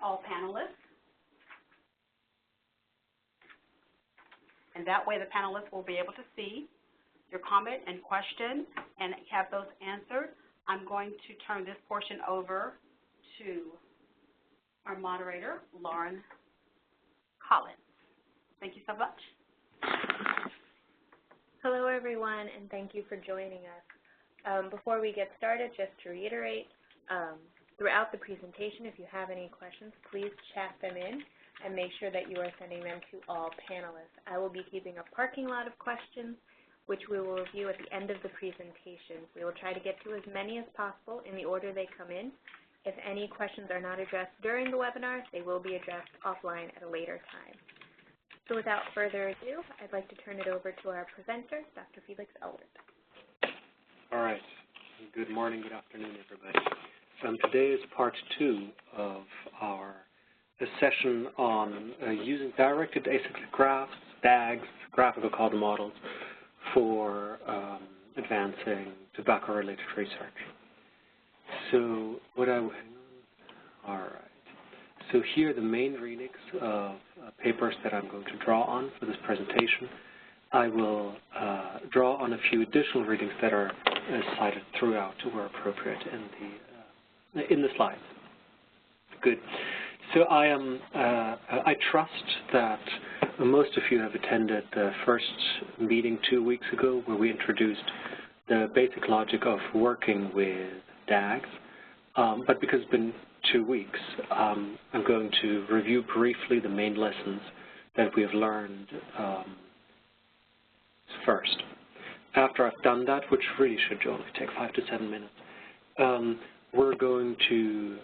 all panelists. And that way the panelists will be able to see your comment and question and have those answered. I'm going to turn this portion over to our moderator, Lauren Collins. Thank you so much. Hello, everyone, and thank you for joining us. Before we get started, just to reiterate, throughout the presentation, if you have any questions, please chat them in and make sure that you are sending them to all panelists. I will be keeping a parking lot of questions, which we will review at the end of the presentation. We will try to get to as many as possible in the order they come in. If any questions are not addressed during the webinar, they will be addressed offline at a later time. So without further ado, I'd like to turn it over to our presenter, Dr. Felix Eldred. All right. Good morning, good afternoon, everybody. Today is part 2 of our session on using directed acyclic graphs, DAGs, graphical causal models, for advancing tobacco-related research. So what I will, all right. So here are the main readings of papers that I'm going to draw on for this presentation. I will draw on a few additional readings that are cited throughout where appropriate in the slides. Good. So I trust that most of you have attended the first meeting 2 weeks ago where we introduced the basic logic of working with DAGs. But because it's been 2 weeks, I'm going to review briefly the main lessons that we have learned first. After I've done that, which really should only take 5 to 7 minutes, we're going to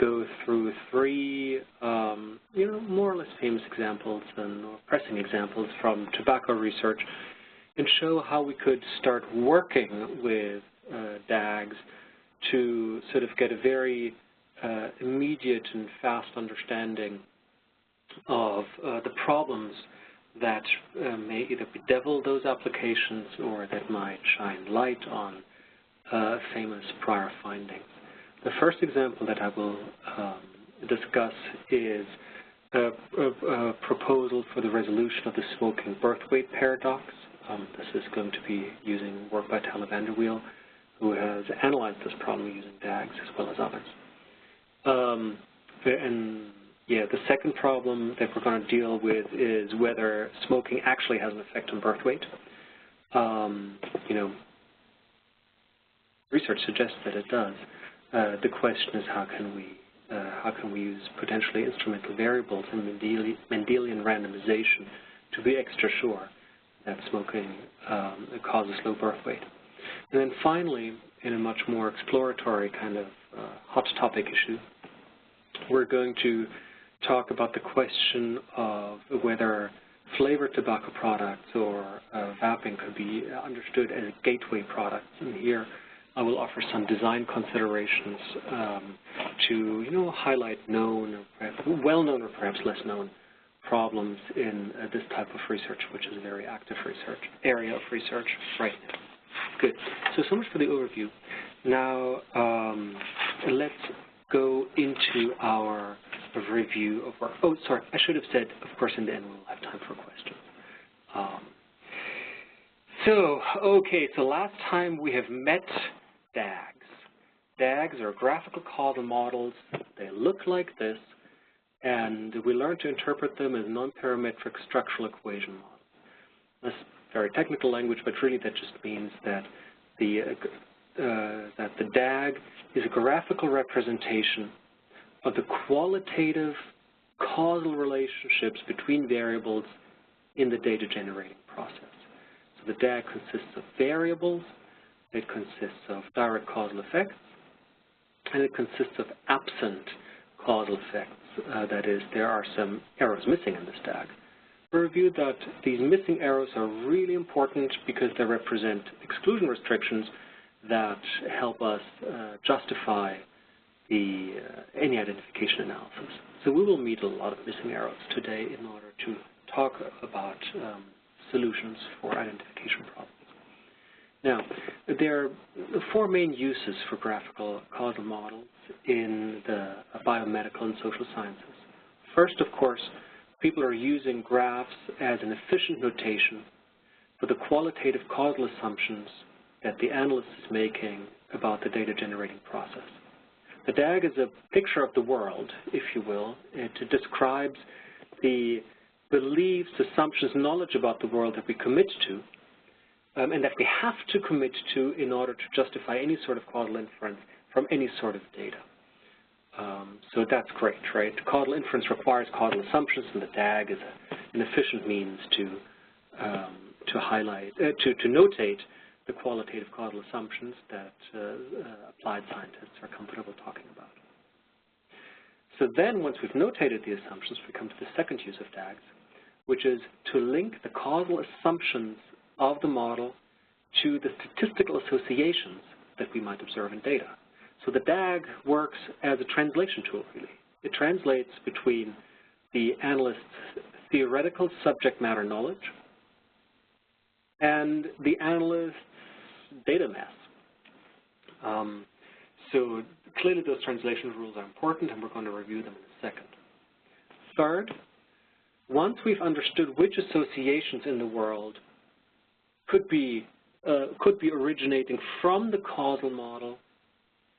go through 3, more or less famous examples and pressing examples from tobacco research and show how we could start working with DAGs to sort of get a very immediate and fast understanding of the problems that may either bedevil those applications or that might shine light on famous prior findings. The first example that I will discuss is a proposal for the resolution of the smoking birthweight paradox. This is going to be using work by Tyler Vanderweel, who has analyzed this problem using DAGs as well as others. The second problem that we're going to deal with is whether smoking actually has an effect on birthweight. Research suggests that it does. The question is how can we use potentially instrumental variables in Mendelian randomization to be extra sure that smoking causes low birth weight. And then finally, in a much more exploratory kind of hot topic issue, we're going to talk about the question of whether flavored tobacco products or vaping could be understood as gateway products. And here I will offer some design considerations to highlight known, or perhaps well-known or perhaps less known problems in this type of research, which is a very active area of research right now. Good. So much for the overview. Now let's go into our review of work. Oh, sorry, I should have said, of course, in the end we'll have time for questions. So last time we have met DAGs. DAGs are graphical causal models. They look like this, and we learn to interpret them as non-parametric structural equation models. That's very technical language, but really that just means that the DAG is a graphical representation of the qualitative causal relationships between variables in the data generating process. So the DAG consists of variables, it consists of direct causal effects, and it consists of absent causal effects. That is, there are some arrows missing in this DAG. We reviewed that these missing arrows are really important because they represent exclusion restrictions that help us justify any identification analysis. So we will meet a lot of missing arrows today in order to talk about solutions for identification problems. Now, there are four main uses for graphical causal models in the biomedical and social sciences. First, of course, people are using graphs as an efficient notation for the qualitative causal assumptions that the analyst is making about the data generating process. The DAG is a picture of the world, if you will. It describes the beliefs, assumptions, knowledge about the world that we commit to, and that we have to commit to in order to justify any sort of causal inference from any sort of data. So that's great, right? Causal inference requires causal assumptions, and the DAG is an efficient means to notate the qualitative causal assumptions that applied scientists are comfortable talking about. So then, once we've notated the assumptions, we come to the second use of DAGs, which is to link the causal assumptions of the model to the statistical associations that we might observe in data. So the DAG works as a translation tool, really. It translates between the analyst's theoretical subject matter knowledge and the analyst's data mass. So clearly those translation rules are important, and we're going to review them in a second. Third, once we've understood which associations in the world could be originating from the causal model,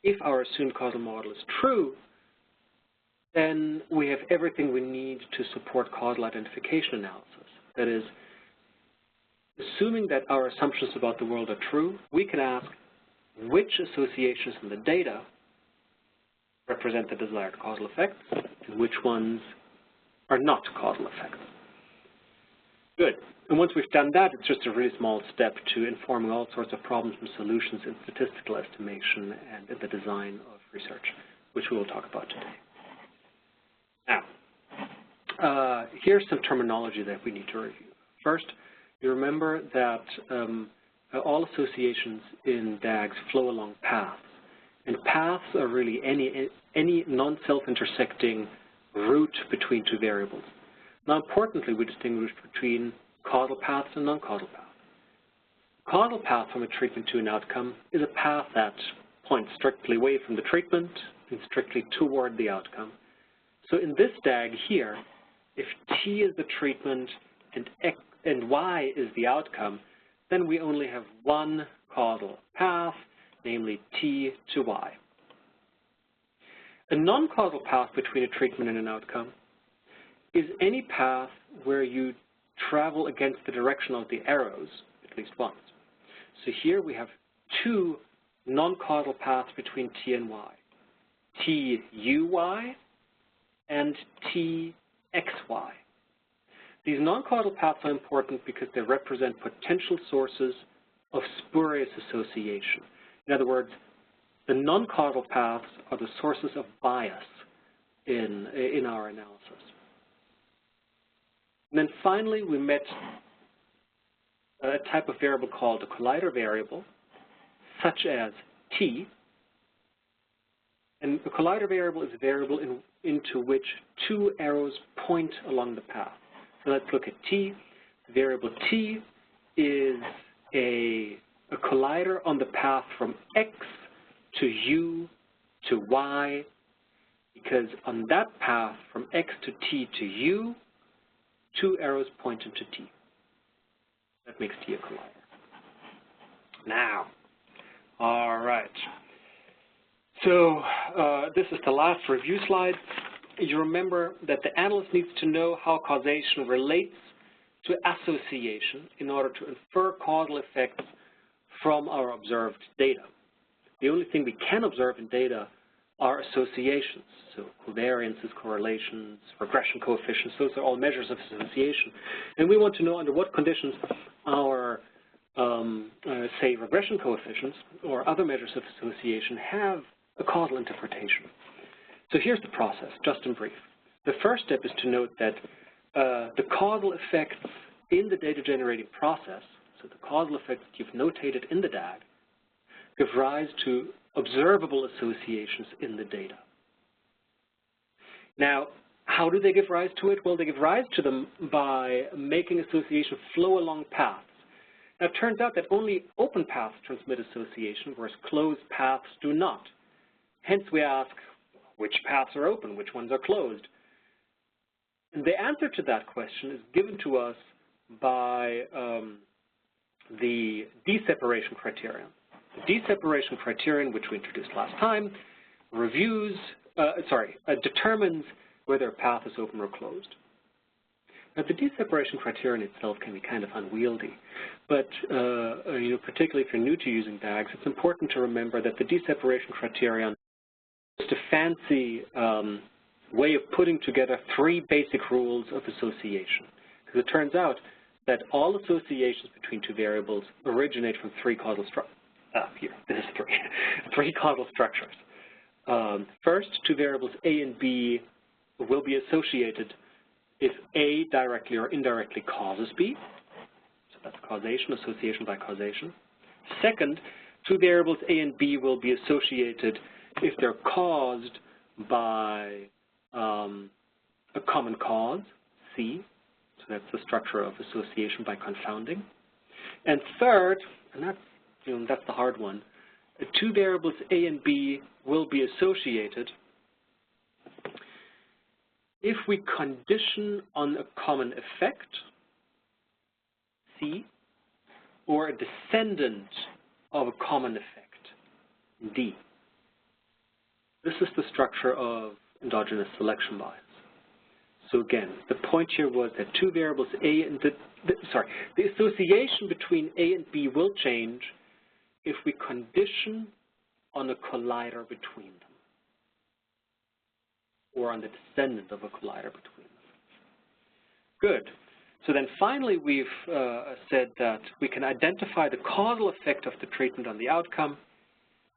if our assumed causal model is true, then we have everything we need to support causal identification analysis. That is, assuming that our assumptions about the world are true, we can ask which associations in the data represent the desired causal effects and which ones are not causal effects. Good. And once we've done that, it's just a really small step to informing all sorts of problems and solutions in statistical estimation and in the design of research, which we will talk about today. Now, here's some terminology that we need to review. First, you remember that all associations in DAGs flow along paths. And paths are really any non-self-intersecting route between two variables. Now, importantly, we distinguish between causal paths and non-causal paths. Causal path from a treatment to an outcome is a path that points strictly away from the treatment and strictly toward the outcome. So in this DAG here, if T is the treatment and Y is the outcome, then we only have one causal path, namely T to Y. A non-causal path between a treatment and an outcome is any path where you travel against the direction of the arrows at least once. So here we have two non-causal paths between T and Y, T-U-Y and T-X-Y. These non-causal paths are important because they represent potential sources of spurious association. In other words, the non-causal paths are the sources of bias in our analysis. And then finally, we met a type of variable called a collider variable, such as T. And a collider variable is a variable into which two arrows point along the path. So let's look at T. The variable T is a collider on the path from X to U to Y, because on that path from X to T to U, two arrows point into T. That makes T a collider. Now, all right. So this is the last review slide. You remember that the analyst needs to know how causation relates to association in order to infer causal effects from our observed data. The only thing we can observe in data are associations, so covariances, correlations, regression coefficients. Those are all measures of association. And we want to know under what conditions our, say, regression coefficients or other measures of association have a causal interpretation. So here's the process, just in brief. The first step is to note that the causal effects in the data generating process, so the causal effects that you've notated in the DAG, give rise to observable associations in the data. Now, how do they give rise to it? Well, they give rise to them by making association flow along paths. Now, it turns out that only open paths transmit association, whereas closed paths do not. Hence, we ask, which paths are open, which ones are closed? And the answer to that question is given to us by the D-separation criterion. The D-separation criterion, which we introduced last time, determines whether a path is open or closed. Now, the D-separation criterion itself can be kind of unwieldy, but particularly if you're new to using DAGs, it's important to remember that the D-separation criterion is just a fancy way of putting together three basic rules of association. Because it turns out that all associations between two variables originate from three causal three causal structures. First, two variables A and B will be associated if A directly or indirectly causes B. So that's causation, association by causation. Second, two variables A and B will be associated if they're caused by a common cause, C. So that's the structure of association by confounding. And third, and that's the hard one, two variables A and B will be associated if we condition on a common effect, C, or a descendant of a common effect, D. This is the structure of endogenous selection bias. So again, the point here was that two variables A and the association between A and B will change if we condition on a collider between them, or on the descendant of a collider between them. Good. So then finally we've said that we can identify the causal effect of the treatment on the outcome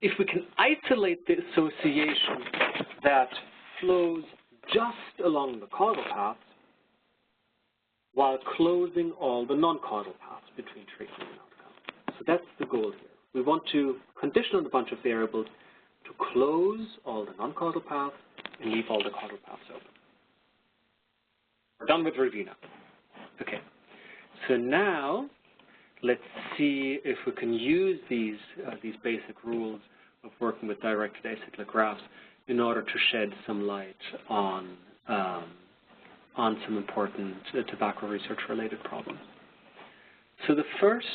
if we can isolate the association that flows just along the causal paths while closing all the non-causal paths between treatment and outcome. So that's the goal here. We want to condition on a bunch of variables to close all the non-causal paths and leave all the causal paths open. We're done with review now. Okay. So now let's see if we can use these basic rules of working with directed acyclic graphs in order to shed some light on some important tobacco research-related problems. So the first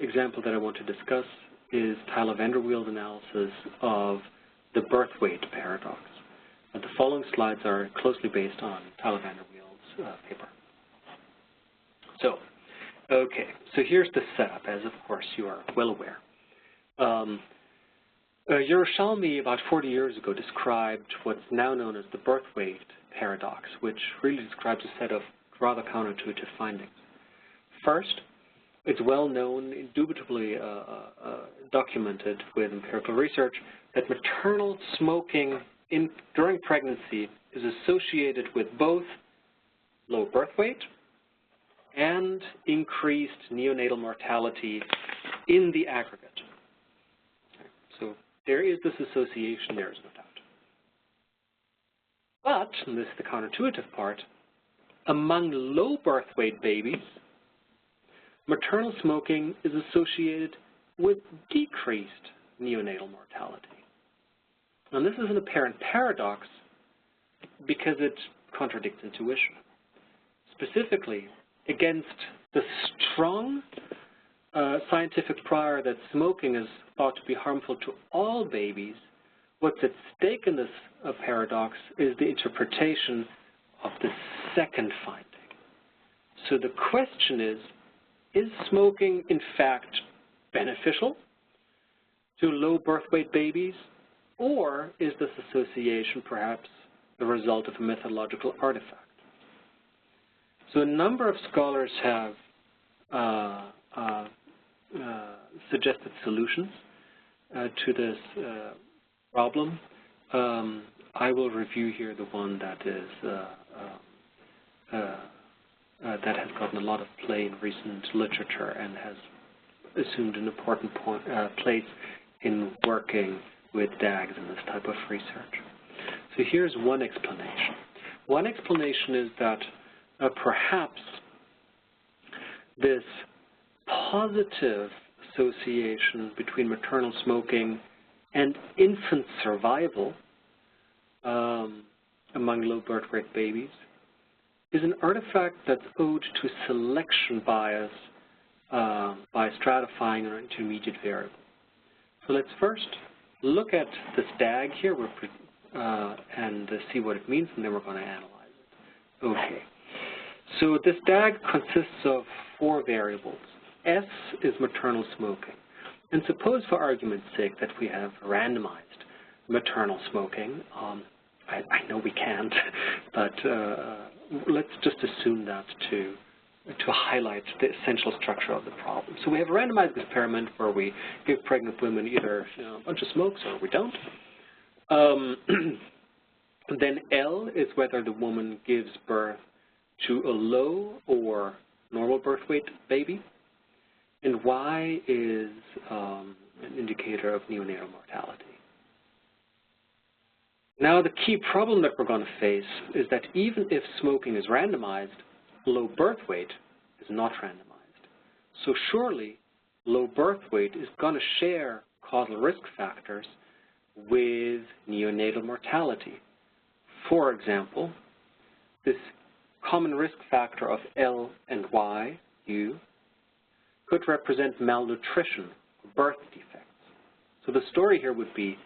example that I want to discuss is Tyler Vanderweel's analysis of the birthweight paradox. The following slides are closely based on Tyler Vanderweel's paper. So, okay, so here's the setup, as of course you are well aware. Yerushalmi, about 40 years ago, described what's now known as the birthweight paradox, which really describes a set of rather counterintuitive findings. First, it's well known, indubitably documented with empirical research, that maternal smoking during pregnancy is associated with both low birth weight and increased neonatal mortality in the aggregate. So there is this association, there is no doubt. But, and this is the counterintuitive part, among low birth weight babies, maternal smoking is associated with decreased neonatal mortality. And this is an apparent paradox because it contradicts intuition. Specifically, against the strong scientific prior that smoking is thought to be harmful to all babies, what's at stake in this paradox is the interpretation of the second finding. So the question is smoking in fact beneficial to low birth weight babies, or is this association perhaps the result of a methodological artifact? So a number of scholars have suggested solutions to this problem. I will review here the one that is that has gotten a lot of play in recent literature and has assumed an important place in working with DAGs in this type of research. So here's one explanation. One explanation is that perhaps this positive association between maternal smoking and infant survival among low birth weight babies is an artifact that's owed to selection bias by stratifying an intermediate variable. So let's first look at this DAG here and see what it means, and then we're going to analyze it. Okay. So this DAG consists of 4 variables. S is maternal smoking. And suppose, for argument's sake, that we have randomized maternal smoking. I know we can't, but let's just assume that to highlight the essential structure of the problem. So we have a randomized experiment where we give pregnant women either a bunch of smokes or we don't. Then L is whether the woman gives birth to a low or normal birth weight baby. And Y is an indicator of neonatal mortality. Now, the key problem that we're going to face is that even if smoking is randomized, low birth weight is not randomized. So surely, low birth weight is going to share causal risk factors with neonatal mortality. For example, this common risk factor of L and Y, U, could represent malnutrition, birth defects. So the story here would be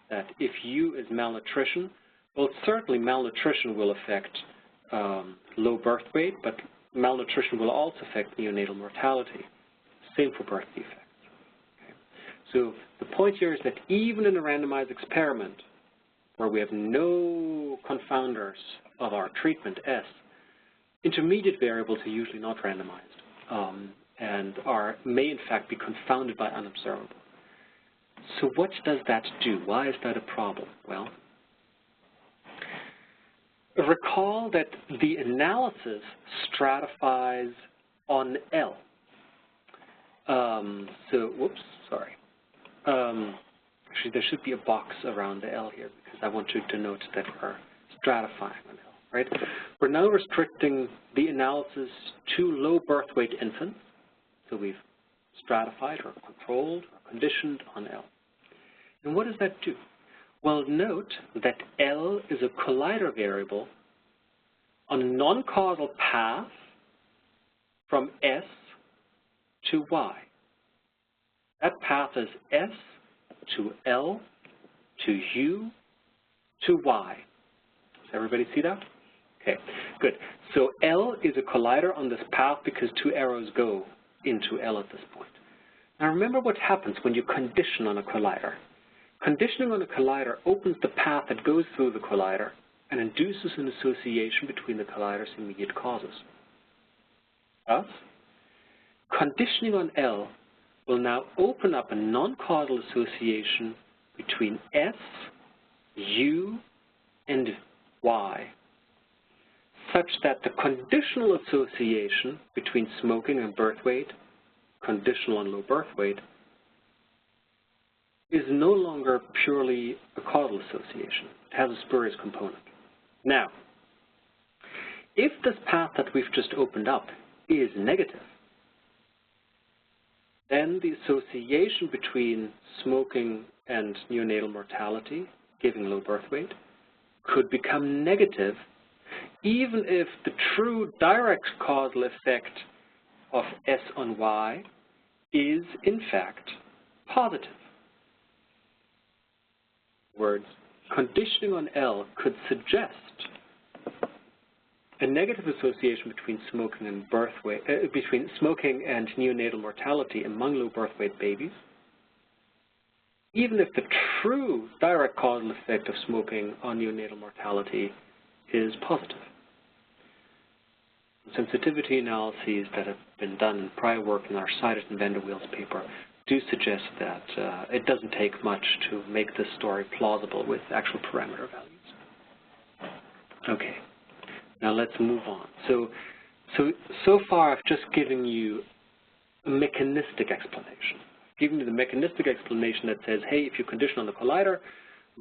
that if U is malnutrition, well, certainly malnutrition will affect low birth weight, but malnutrition will also affect neonatal mortality. Same for birth defects. Okay. So the point here is that even in a randomized experiment where we have no confounders of our treatment S, intermediate variables are usually not randomized and may in fact be confounded by unobservable. So what does that do? Why is that a problem? Well, recall that the analysis stratifies on L. Actually, there should be a box around the L here because I want to denote that we're stratifying on L, right? We're now restricting the analysis to low birth weight infants. So we've stratified or controlled or conditioned on L. And what does that do? Well, note that L is a collider variable on a non-causal path from S to Y. That path is S to L to U to Y. Does everybody see that? Okay, good. So L is a collider on this path because 2 arrows go into L at this point. Now remember what happens when you condition on a collider. Conditioning on a collider opens the path that goes through the collider and induces an association between the collider's immediate causes. Thus, conditioning on L will now open up a non-causal association between S, U, and Y, such that the conditional association between smoking and birth weight, conditional on low birth weight, is no longer purely a causal association. It has a spurious component. Now, if this path that we've just opened up is negative, then the association between smoking and neonatal mortality, giving low birth weight, could become negative even if the true direct causal effect of S on Y is in fact positive. Words, conditioning on L could suggest a negative association between smoking and birth weight, between smoking and neonatal mortality among low birth weight babies, even if the true direct causal effect of smoking on neonatal mortality is positive. Sensitivity analyses that have been done in prior work in our cited in Vanderweel's paper do suggest that it doesn't take much to make this story plausible with actual parameter values. Okay, now let's move on. So far I've just given you a mechanistic explanation. I've given you the mechanistic explanation that says, hey, if you condition on the collider,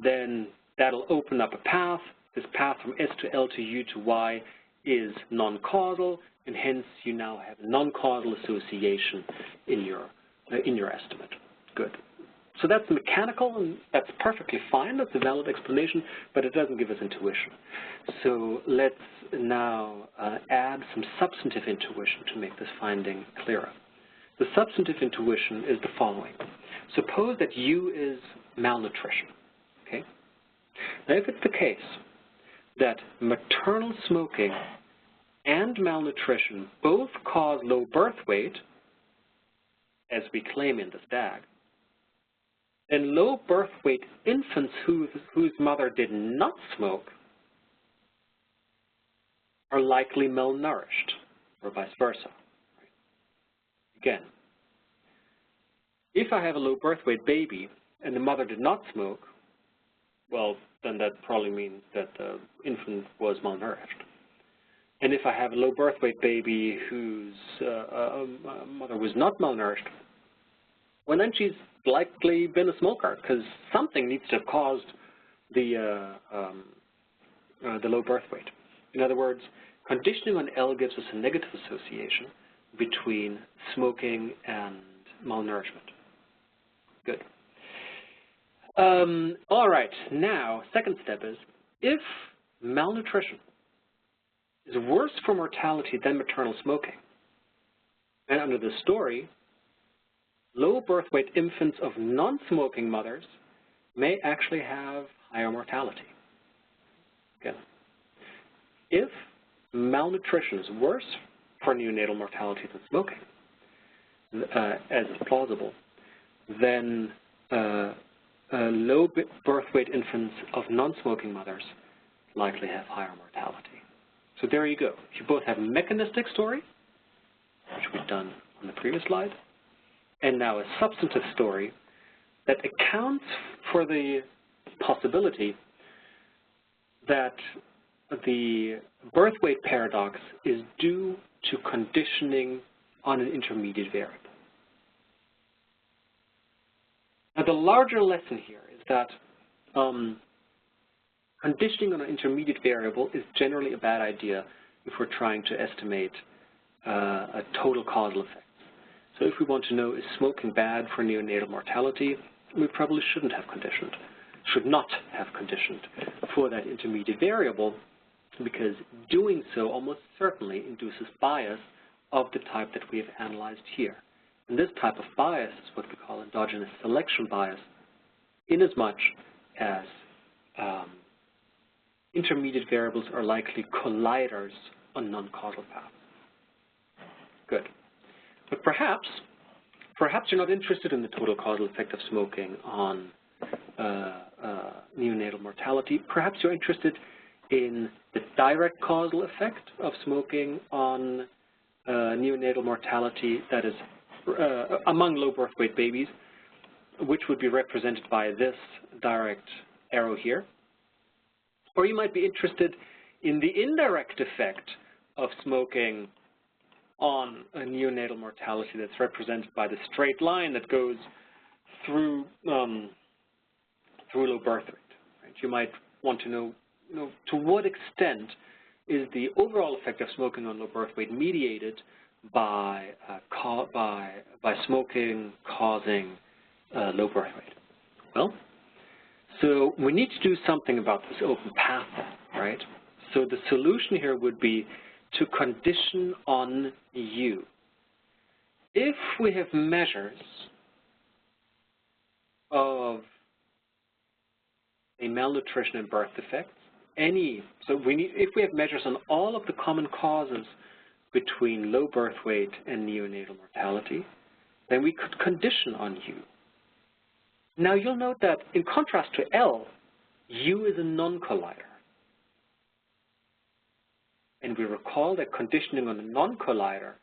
then that'll open up a path. This path from S to L to U to Y is non-causal, and hence you now have a non-causal association in your estimate. Good. So that's mechanical, and that's perfectly fine. That's a valid explanation, but it doesn't give us intuition. So let's now add some substantive intuition to make this finding clearer. The substantive intuition is the following. Suppose that U is malnutrition, okay? Now, if it's the case that maternal smoking and malnutrition both cause low birth weight, as we claim in this DAG, then low birth weight infants whose mother did not smoke are likely malnourished, or vice versa. Again, if I have a low birth weight baby and the mother did not smoke, well, then that probably means that the infant was malnourished. And if I have a low birth weight baby whose mother was not malnourished, well, then she's likely been a smoker, because something needs to have caused the low birth weight. In other words, conditioning on L gives us a negative association between smoking and malnourishment. Good. All right, now, second step is, if malnutrition is worse for mortality than maternal smoking, and under this story, low birth weight infants of non-smoking mothers may actually have higher mortality. Again, if malnutrition is worse for neonatal mortality than smoking, as is plausible, then low birth weight infants of non-smoking mothers likely have higher mortality. So there you go. You both have a mechanistic story, which we've done on the previous slide, and now a substantive story that accounts for the possibility that the birth weight paradox is due to conditioning on an intermediate variable. Now, the larger lesson here is that conditioning on an intermediate variable is generally a bad idea if we're trying to estimate a total causal effect. So if we want to know, is smoking bad for neonatal mortality, we probably should not have conditioned for that intermediate variable, because doing so almost certainly induces bias of the type that we have analyzed here. And this type of bias is what we call endogenous selection bias, inasmuch as intermediate variables are likely colliders on non-causal paths. Good. But perhaps you're not interested in the total causal effect of smoking on neonatal mortality. Perhaps you're interested in the direct causal effect of smoking on neonatal mortality, that is, among low birth weight babies, which would be represented by this direct arrow here. Or you might be interested in the indirect effect of smoking on a neonatal mortality that's represented by the straight line that goes through low birth rate. Right? You might want to know, to what extent is the overall effect of smoking on low birth weight mediated by smoking causing low birth rate? Well, so we need to do something about this open path, right? So the solution here would be to condition on U. If we have measures of a malnutrition and birth defects, if we have measures on all of the common causes between low birth weight and neonatal mortality, then we could condition on U. Now you'll note that in contrast to L, U is a non-collider. And we recall that conditioning on a non-collider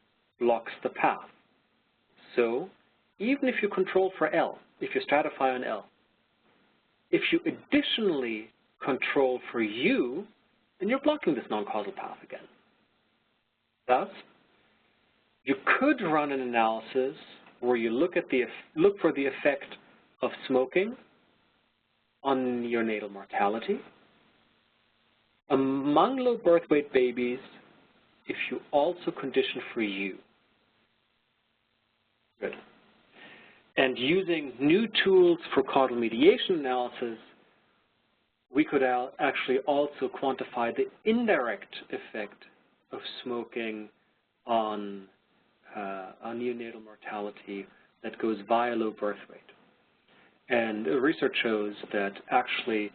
blocks the path. So even if you control for L, if you stratify on L, if you additionally control for U, then you're blocking this non-causal path again. Thus, you could run an analysis where you look for the effect of smoking on neonatal mortality among low birth weight babies if you also condition for U. Good. And using new tools for causal mediation analysis, we could actually also quantify the indirect effect of smoking on neonatal mortality that goes via low birth weight. And research shows that actually,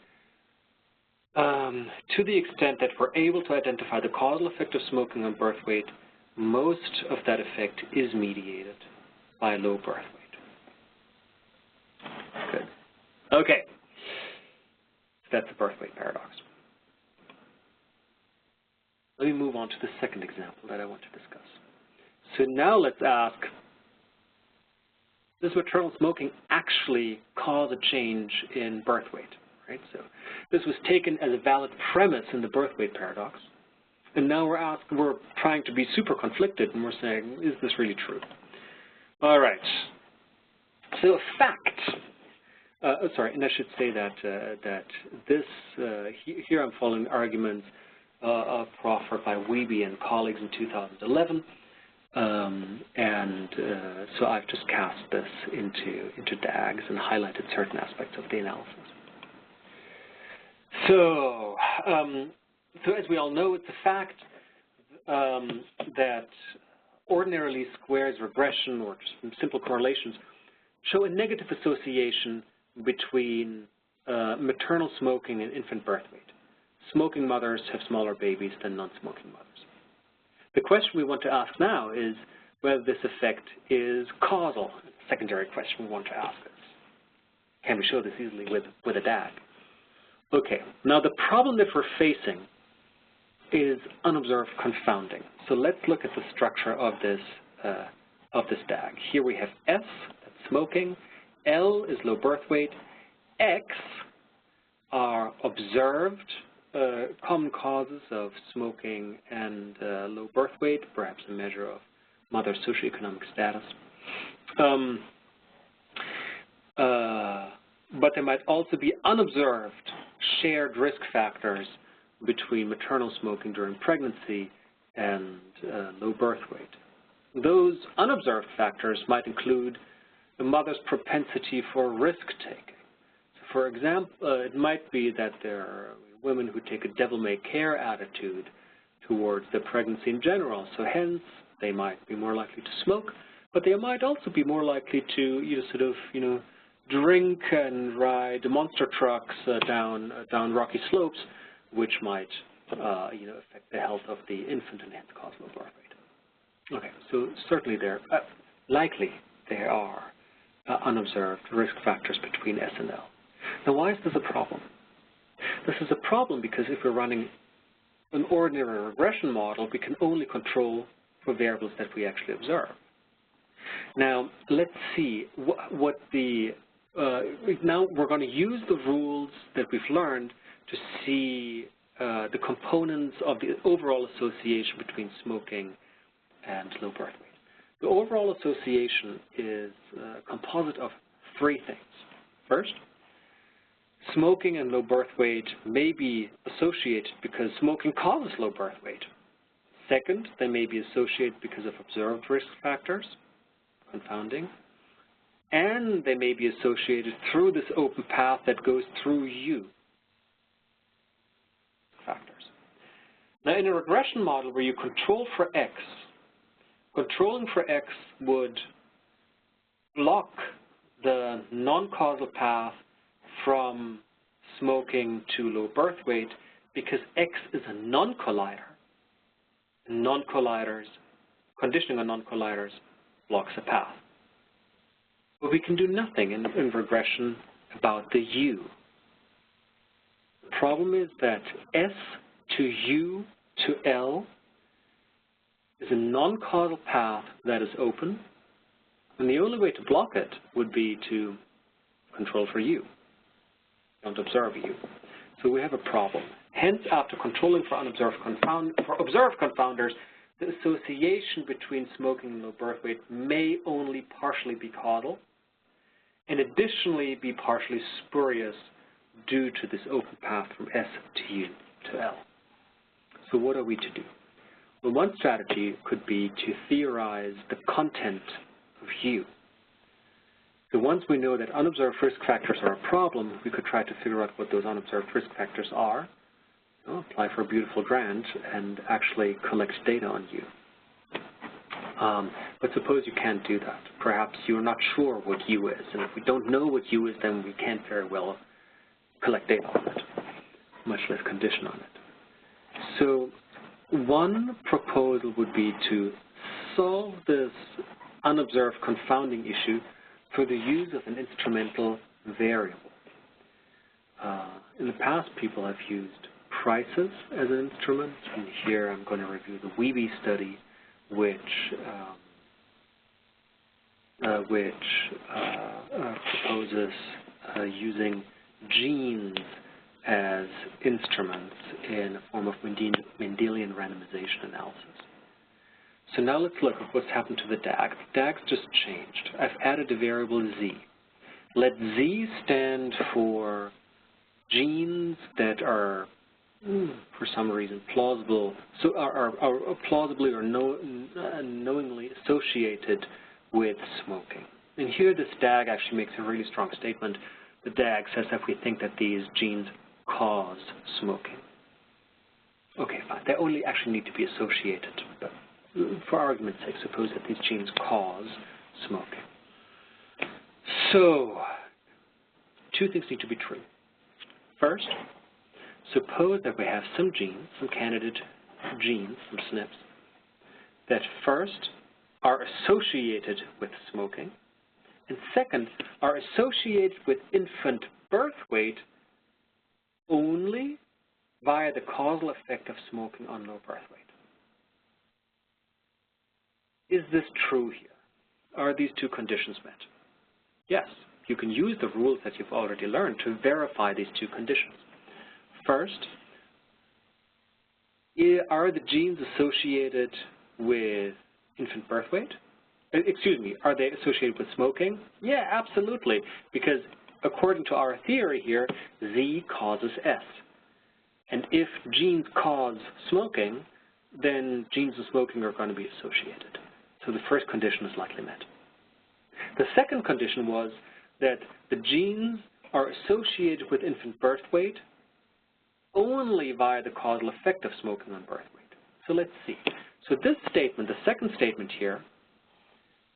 to the extent that we're able to identify the causal effect of smoking on birth weight, most of that effect is mediated by low birth weight. Good. Okay. That's the birth weight paradox. Let me move on to the second example that I want to discuss. So now let's ask, does maternal smoking actually cause a change in birth weight? Right? So this was taken as a valid premise in the birth weight paradox. And now we're trying to be super conflicted, and we're saying, is this really true? All right. So fact. And I should say that here I'm following arguments proffered by Wiebe and colleagues in 2011, so I've just cast this into DAGs and highlighted certain aspects of the analysis. So as we all know, it's a fact that ordinarily squares regression or just simple correlations show a negative association between maternal smoking and infant birth weight. Smoking mothers have smaller babies than non-smoking mothers. The question we want to ask now is whether this effect is causal. The secondary question we want to ask is, can we show this easily with a DAG? Okay, now the problem that we're facing is unobserved confounding. So let's look at the structure of this DAG. Here we have S, that's smoking, L is low birth weight, X are observed common causes of smoking and low birth weight, perhaps a measure of mother's socioeconomic status. But there might also be unobserved shared risk factors between maternal smoking during pregnancy and low birth weight. Those unobserved factors might include the mother's propensity for risk-taking. So for example, it might be that there are women who take a devil-may-care attitude towards their pregnancy in general, so hence they might be more likely to smoke, but they might also be more likely to drink and ride monster trucks down rocky slopes, which might affect the health of the infant and hence cause low birth weight. Okay, so certainly there are unobserved risk factors between S and L. Now, why is this a problem? This is a problem because if we're running an ordinary regression model, we can only control for variables that we actually observe. Now, let's see what now we're going to use the rules that we've learned to see the components of the overall association between smoking and low birth weight. The overall association is a composite of three things. First, smoking and low birth weight may be associated because smoking causes low birth weight. Second, they may be associated because of observed risk factors, confounding, and they may be associated through this open path that goes through U factors. Now, in a regression model where you control for X, controlling for X would block the non-causal path from smoking to low birth weight because X is a non-collider. Non-colliders, conditioning on non-colliders blocks a path. But we can do nothing in regression about the U. The problem is that S to U to L is a non-causal path that is open, and the only way to block it would be to control for U. Don't observe U. So we have a problem. Hence, after controlling for observed confounders, the association between smoking and low birth weight may only partially be causal, and additionally be partially spurious due to this open path from S to U to L. So what are we to do? Well, one strategy could be to theorize the content of U. So once we know that unobserved risk factors are a problem, we could try to figure out what those unobserved risk factors are, apply for a beautiful grant, and actually collect data on U. But suppose you can't do that. Perhaps you're not sure what U is, and if we don't know what U is, then we can't very well collect data on it, much less condition on it. So one proposal would be to solve this unobserved confounding issue for the use of an instrumental variable. In the past, people have used prices as an instrument, and here I'm going to review the Weeby study, which proposes using genes as instruments in a form of Mendelian randomization analysis. So now let's look at what's happened to the DAG. The DAG's just changed. I've added a variable Z. Let Z stand for genes that are, for some reason, plausible, so are plausibly or knowingly associated with smoking. And here this DAG actually makes a really strong statement. The DAG says that we think that these genes cause smoking. Okay, fine. They only actually need to be associated, but for argument's sake, suppose that these genes cause smoking. So, two things need to be true. First, suppose that we have some genes, some candidate genes, some SNPs, that first are associated with smoking, and second, are associated with infant birth weight only via the causal effect of smoking on low birth weight. Is this true here? Are these two conditions met? Yes, you can use the rules that you've already learned to verify these two conditions. First, are the genes associated with infant birth weight? Excuse me, are they associated with smoking? Yeah, absolutely, because according to our theory here, Z causes S. And if genes cause smoking, then genes and smoking are going to be associated. So the first condition is likely met. The second condition was that the genes are associated with infant birth weight only via the causal effect of smoking on birth weight. So let's see. So this statement, the second statement here,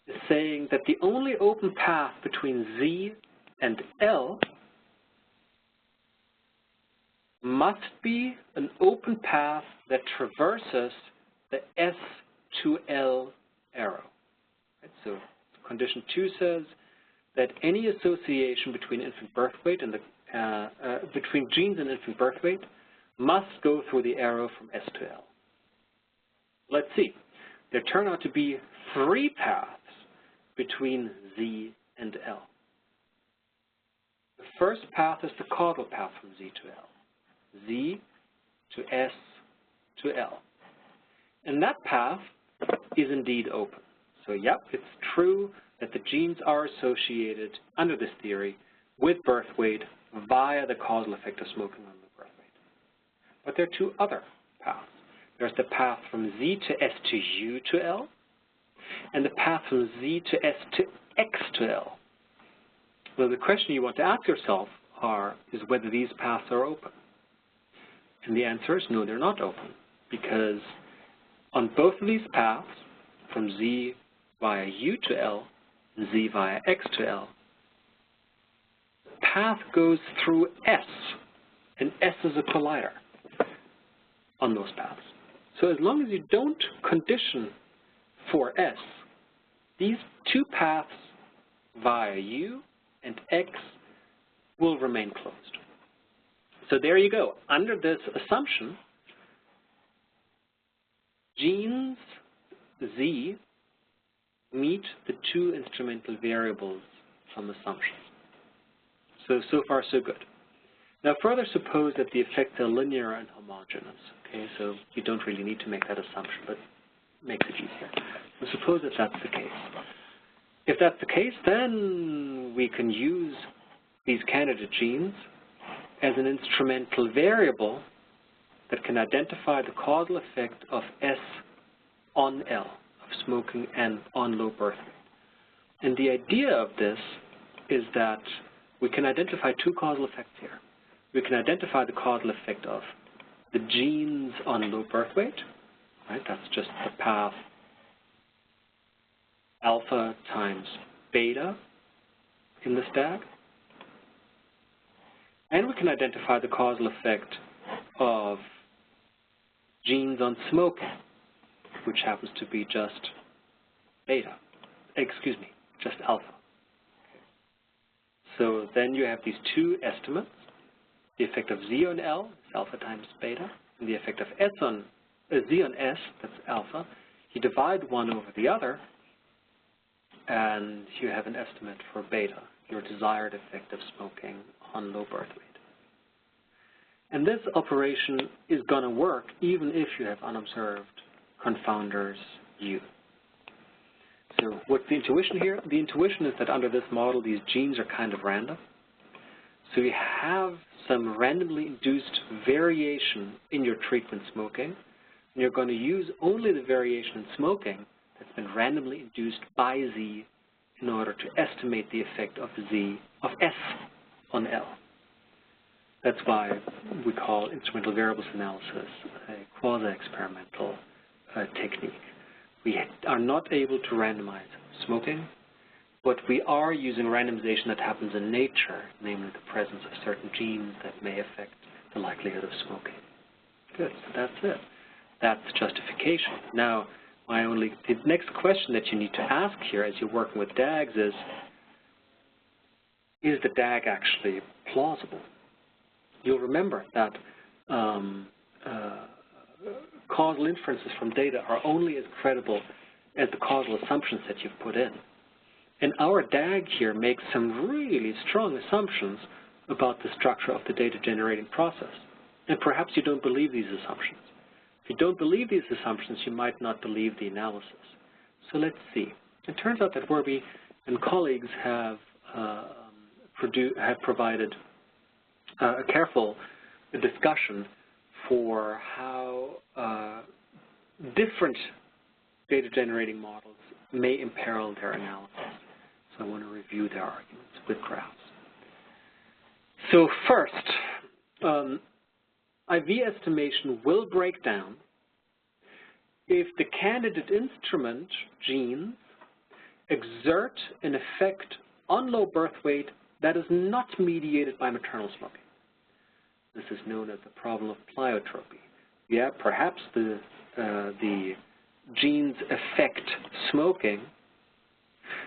is saying that the only open path between Z and L must be an open path that traverses the S to L arrow. Right? So condition 2 says that any association between infant birth weight and between genes and infant birth weight must go through the arrow from S to L. Let's see. There turn out to be 3 paths between Z and L. The first path is the causal path from Z to L. Z to S to L. And that path is indeed open. So yep, it's true that the genes are associated, under this theory, with birth weight via the causal effect of smoking on the birth weight. But there are 2 other paths. There's the path from Z to S to U to L, and the path from Z to S to X to L. Well, the question you want to ask yourself is whether these paths are open. And the answer is no, they're not open, because on both of these paths, from Z via U to L and Z via X to L, the path goes through S, and S is a collider on those paths. So as long as you don't condition for S, these 2 paths via U and X will remain closed. So there you go. Under this assumption, genes Z meet the 2 instrumental variables from assumptions. So far, so good. Now, further suppose that the effects are linear and homogeneous. Okay, so you don't really need to make that assumption, but it makes it easier. So suppose that that's the case. If that's the case, then we can use these candidate genes as an instrumental variable that can identify the causal effect of S on L, of smoking and on low birth weight. And the idea of this is that we can identify two causal effects here. We can identify the causal effect of the genes on low birth weight, right? That's just the path alpha times beta in this DAG. And we can identify the causal effect of genes on smoking, which happens to be just beta, just alpha. So then you have these two estimates. The effect of Z on L is alpha times beta, and the effect of Z on S, that's alpha. You divide one over the other, and you have an estimate for beta, your desired effect of smoking on low birth weight. And this operation is going to work even if you have unobserved confounders U. So what's the intuition here? The intuition is that under this model, these genes are kind of random. So you have some randomly induced variation in your treatment smoking, and you're going to use only the variation in smoking that's been randomly induced by Z in order to estimate the effect of S on L. That's why we call instrumental variables analysis a quasi-experimental technique. We are not able to randomize smoking, but we are using randomization that happens in nature, namely the presence of certain genes that may affect the likelihood of smoking. Good, so that's it. That's justification. Now, the next question that you need to ask here as you're working with DAGs is the DAG actually plausible? You'll remember that causal inferences from data are only as credible as the causal assumptions that you've put in. And our DAG here makes some really strong assumptions about the structure of the data generating process. And perhaps you don't believe these assumptions. If you don't believe these assumptions, you might not believe the analysis. So let's see. It turns out that Werby and colleagues have provided a careful discussion for how different data-generating models may imperil their analysis. So I want to review their arguments with graphs. So first, IV estimation will break down if the candidate instrument genes exert an effect on low birth weight that is not mediated by maternal smoking. This is known as the problem of pleiotropy. Yeah, perhaps the genes affect smoking,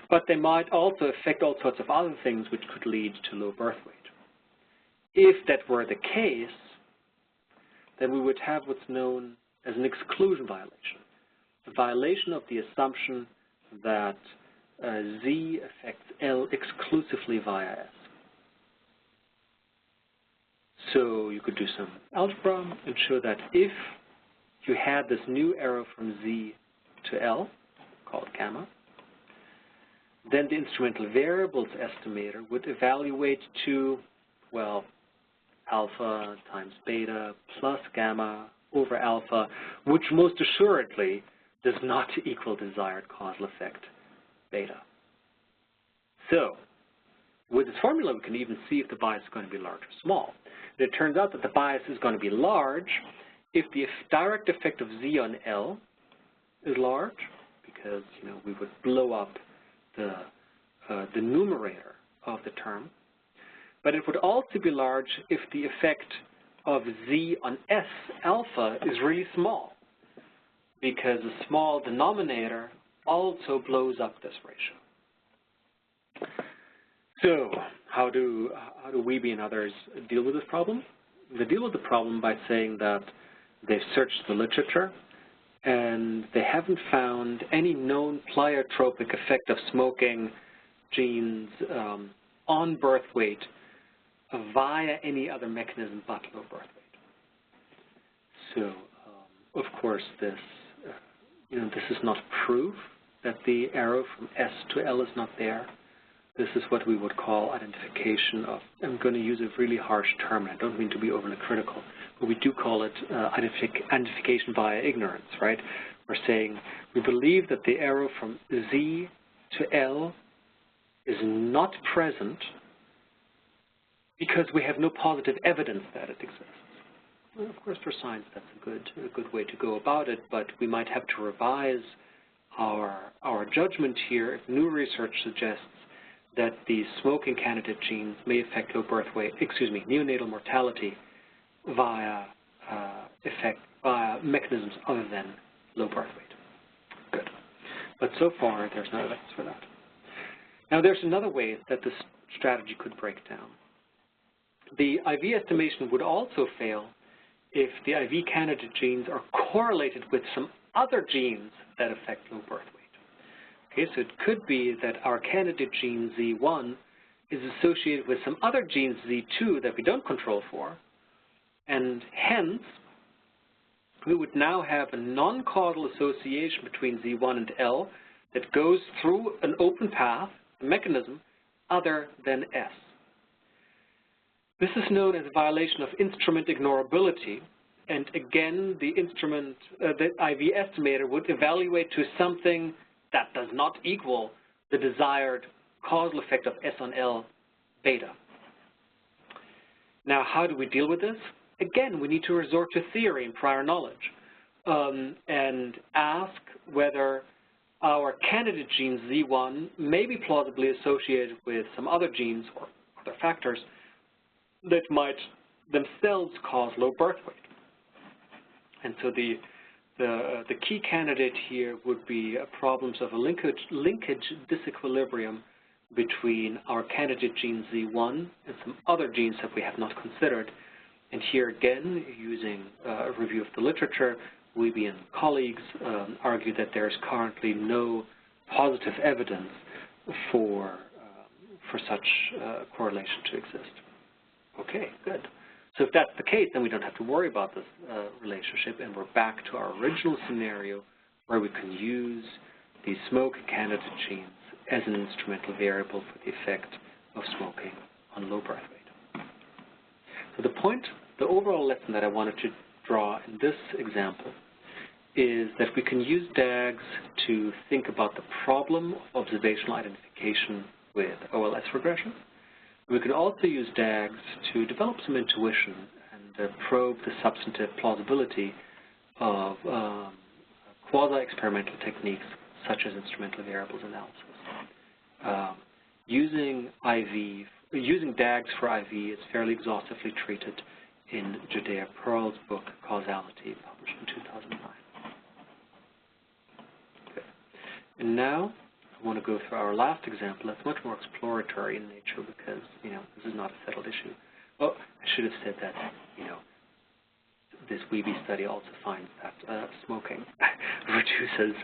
but they might also affect all sorts of other things which could lead to low birth weight. If that were the case, then we would have what's known as an exclusion violation, a violation of the assumption that Z affects L exclusively via S. So you could do some algebra and show that if you had this new arrow from Z to L, called gamma, then the instrumental variables estimator would evaluate to, well, alpha times beta plus gamma over alpha, which most assuredly does not equal desired causal effect beta. So with this formula, we can even see if the bias is going to be large or small. And it turns out that the bias is going to be large if the direct effect of Z on L is large, because we would blow up the numerator of the term. But it would also be large if the effect of Z on S alpha is really small, because a small denominator also blows up this ratio. So how do Wiebe and others deal with this problem? They deal with the problem by saying that they've searched the literature and they haven't found any known pleiotropic effect of smoking genes on birth weight via any other mechanism but low birth weight. So, of course, this is not proof that the arrow from S to L is not there, This is what we would call identification of, I'm going to use a really harsh term, and I don't mean to be overly critical, but we do call it identification via ignorance, right? We're saying we believe that the arrow from Z to L is not present because we have no positive evidence that it exists. Well, of course, for science, that's a good way to go about it, but we might have to revise our judgment here if new research suggests that the smoking candidate genes may affect neonatal mortality via mechanisms other than low birth weight. Good. But so far, there's no evidence for that. Now, there's another way that this strategy could break down. The IV estimation would also fail if the IV candidate genes are correlated with some other genes that affect low birth weight. Okay, so it could be that our candidate gene Z1 is associated with some other genes Z2 that we don't control for, and hence we would now have a non-causal association between Z1 and L that goes through an open path, a mechanism, other than S. This is known as a violation of instrument ignorability, and again, the IV estimator would evaluate to something that does not equal the desired causal effect of S on L beta. Now, how do we deal with this? Again, we need to resort to theory and prior knowledge and ask whether our candidate gene Z1 may be plausibly associated with some other genes or other factors that might themselves cause low birth weight. And so the key candidate here would be problems of a linkage disequilibrium between our candidate gene Z1 and some other genes that we have not considered. And here again, using a review of the literature, Wiebe and colleagues argue that there is currently no positive evidence for such correlation to exist. Okay, good. So if that's the case, then we don't have to worry about this relationship, and we're back to our original scenario where we can use the smoke candidate genes as an instrumental variable for the effect of smoking on low birth weight. So the overall lesson that I wanted to draw in this example is that we can use DAGs to think about the problem of observational identification with OLS regression. We can also use DAGs to develop some intuition and probe the substantive plausibility of quasi-experimental techniques such as instrumental variables analysis. Using DAGs for IV is fairly exhaustively treated in Judea Pearl's book, Causality, published in 2009. Okay. And now, I want to go through our last example. That's much more exploratory in nature because, this is not a settled issue. Oh, I should have said that, this Wiebe study also finds that smoking reduces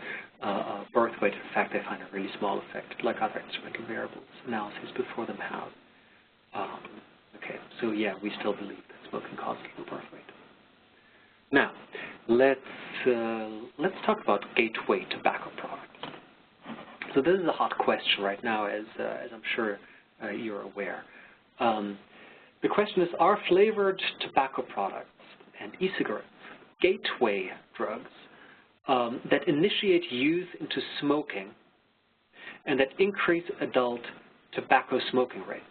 birth weight. In fact, they find a really small effect, like other instrumental variables analyses before them have. Okay, so yeah, we still believe that smoking causes low birth weight. Now, let's talk about gateway tobacco products. So this is a hot question right now, as I'm sure you're aware. The question is, are flavored tobacco products and e-cigarettes gateway drugs that initiate youth into smoking and that increase adult tobacco smoking rates?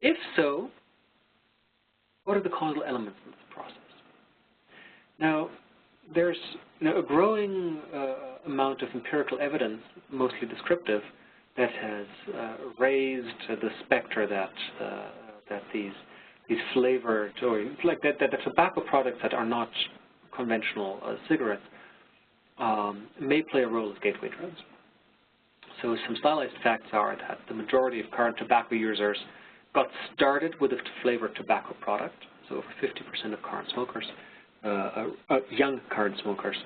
If so, what are the causal elements in this process? Now, there's a growing amount of empirical evidence, mostly descriptive, that has raised the specter that these flavored, or like that the tobacco products that are not conventional cigarettes may play a role as gateway drugs. So some stylized facts are that the majority of current tobacco users got started with a flavored tobacco product. So over 50% of current smokers, young current smokers,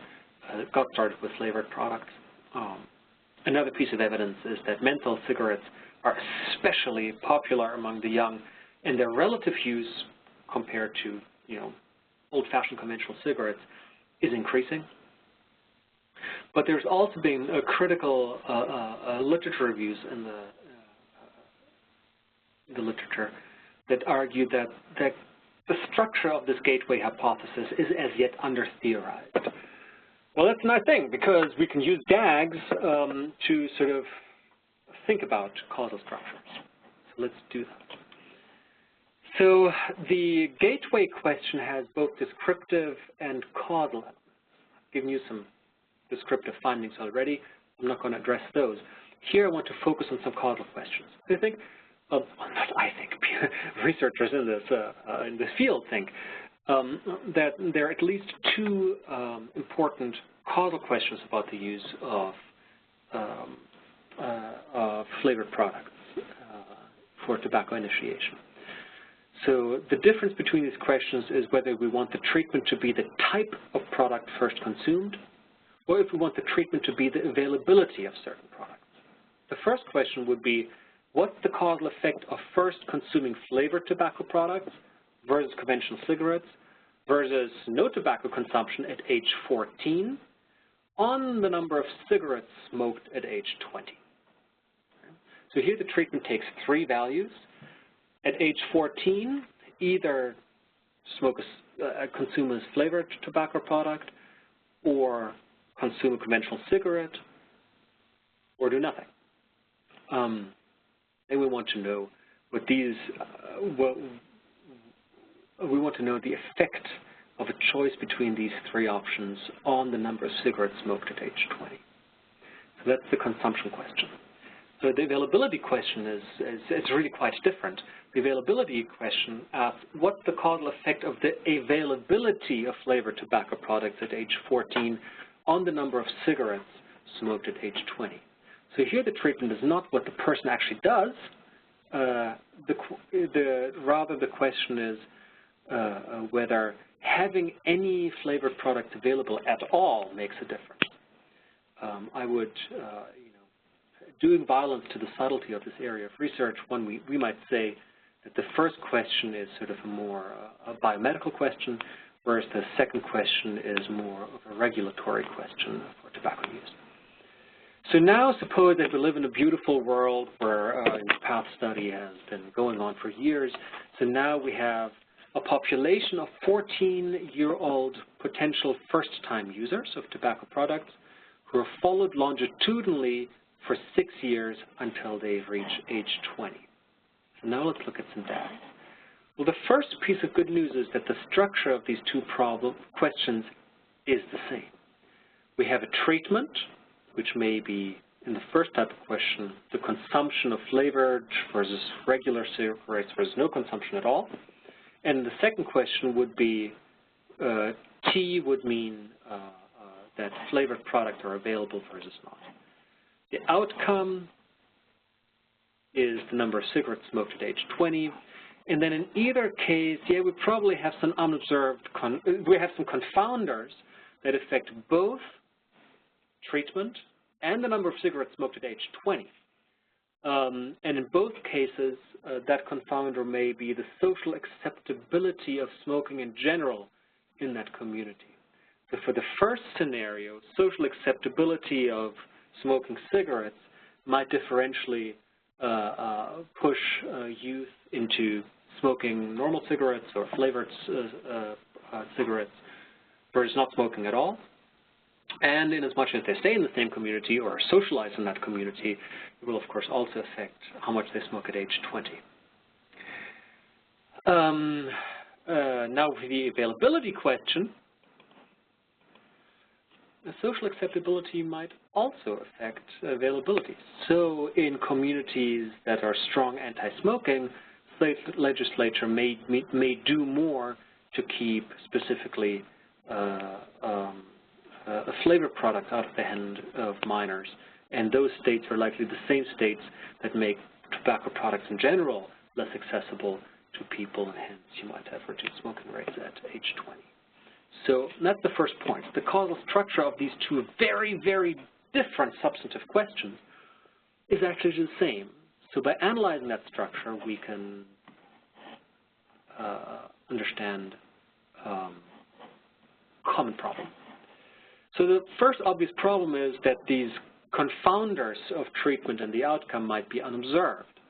got started with flavored products. Another piece of evidence is that menthol cigarettes are especially popular among the young, and their relative use compared to, old-fashioned conventional cigarettes is increasing. but there's also been critical literature reviews in the literature that argue that the structure of this gateway hypothesis is as yet under-theorized. Well, that's a nice thing, because we can use DAGs to sort of think about causal structures. So let's do that. So the gateway question has both descriptive and causal elements. I've given you some descriptive findings already. I'm not going to address those. Here I want to focus on some causal questions. I think, researchers in this field think that there are at least two important causal questions about the use of flavored products for tobacco initiation. So the difference between these questions is whether we want the treatment to be the type of product first consumed, or if we want the treatment to be the availability of certain products. The first question would be, what's the causal effect of first consuming flavored tobacco products versus conventional cigarettes versus no tobacco consumption at age 14 on the number of cigarettes smoked at age 20? So here the treatment takes three values. At age 14, either consume a flavored tobacco product, or consume a conventional cigarette, or do nothing. Then we want to know what these. We want to know the effect of a choice between these three options on the number of cigarettes smoked at age 20. So that's the consumption question. So the availability question is really quite different. The availability question asks, what's the causal effect of the availability of flavored tobacco products at age 14 on the number of cigarettes smoked at age 20? So here the treatment is not what the person actually does. Rather the question is whether having any flavored product available at all makes a difference. I would, doing violence to the subtlety of this area of research, we might say that the first question is sort of a more biomedical question, whereas the second question is more of a regulatory question for tobacco use. So now suppose that we live in a beautiful world where the PATH study has been going on for years. So now we have a population of 14-year-old potential first-time users of tobacco products who are followed longitudinally for 6 years until they've reached age 20. So now let's look at some data. Well, the first piece of good news is that the structure of these two questions is the same. We have a treatment, which may be, in the first type of question, the consumption of flavored versus regular cigarettes versus no consumption at all. And the second question would be, T would mean that flavored products are available versus not. The outcome is the number of cigarettes smoked at age 20. And then in either case, yeah, we probably have some unobserved, we have some confounders that affect both treatment and the number of cigarettes smoked at age 20. And in both cases, that confounder may be the social acceptability of smoking in general in that community. So for the first scenario, social acceptability of smoking cigarettes might differentially push youth into smoking normal cigarettes or flavored cigarettes versus not smoking at all. And in as much as they stay in the same community or are socialized in that community, it will of course also affect how much they smoke at age 20. Now for the availability question, the social acceptability might also affect availability. So in communities that are strong anti-smoking, state legislature may do more to keep specifically a flavored product out of the hand of minors. And those states are likely the same states that make tobacco products in general less accessible to people, and hence you might have reduced smoking rates at age 20. So that's the first point. The causal structure of these two very, very different substantive questions is actually the same. So by analyzing that structure, we can understand common problems. So the first obvious problem is that these confounders of treatment and the outcome might be unobserved.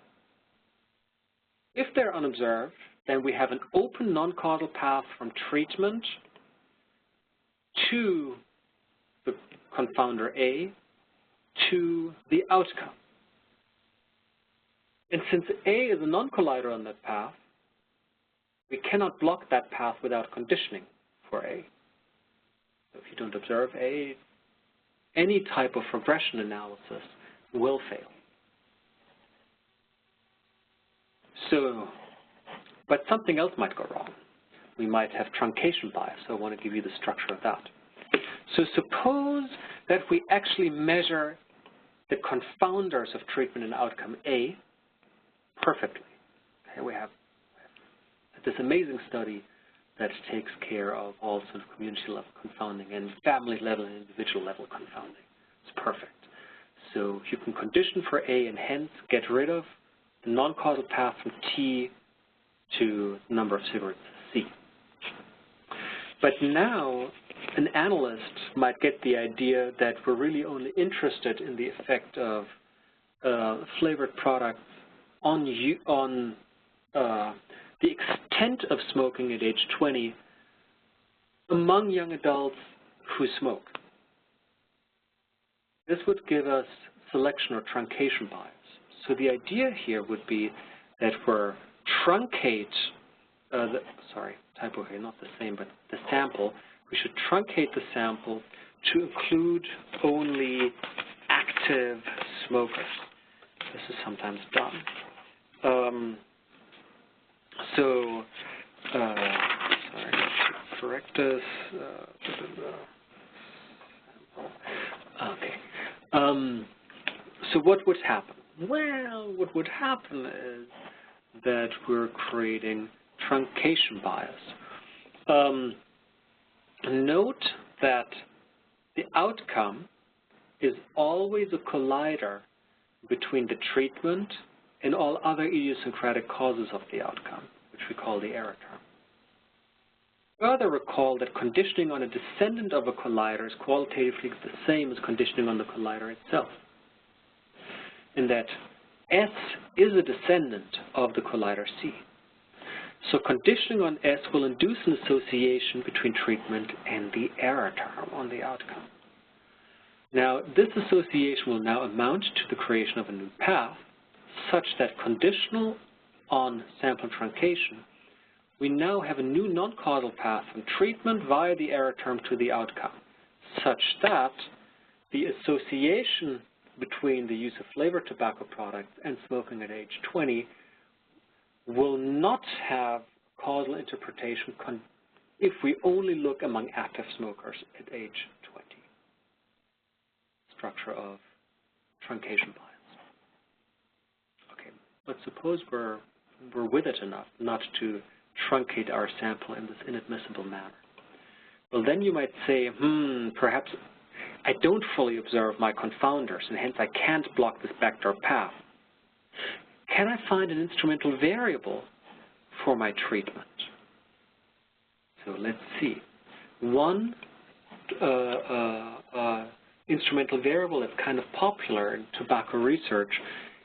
If they're unobserved, then we have an open non-causal path from treatment to the confounder A to the outcome. And since A is a non-collider on that path, we cannot block that path without conditioning for A. So if you don't observe A, any type of regression analysis will fail. So, but something else might go wrong. We might have truncation bias, so I want to give you the structure of that. So suppose that we actually measure the confounders of treatment and outcome A perfectly. Okay, we have this amazing study that takes care of all sort of community-level confounding and family-level and individual-level confounding. It's perfect. So you can condition for A and hence get rid of the non-causal path from T to the number of cigarettes C. But now an analyst might get the idea that we're really only interested in the effect of flavored products on the extent of smoking at age 20 among young adults who smoke. This would give us selection or truncation bias. So the idea here would be that we're truncate, typo here, not the same, but the sample. We should truncate the sample to include only active smokers. This is sometimes done. Correct this. Okay. So what would happen? Well, what would happen is that we're creating truncation bias. Note that the outcome is always a collider between the treatment and all other idiosyncratic causes of the outcome, which we call the error term. Further, recall that conditioning on a descendant of a collider is qualitatively the same as conditioning on the collider itself, in that S is a descendant of the collider C. So conditioning on S will induce an association between treatment and the error term on the outcome. Now, this association will now amount to the creation of a new path, such that conditional on sample truncation, we now have a new non-causal path from treatment via the error term to the outcome, such that the association between the use of flavored tobacco products and smoking at age 20 will not have causal interpretation if we only look among active smokers at age 20. Structure of truncation bias. Okay, but suppose we're with it enough not to truncate our sample in this inadmissible manner. Well, then you might say, perhaps I don't fully observe my confounders, and hence I can't block this backdoor path. Can I find an instrumental variable for my treatment? So let's see. One instrumental variable that's kind of popular in tobacco research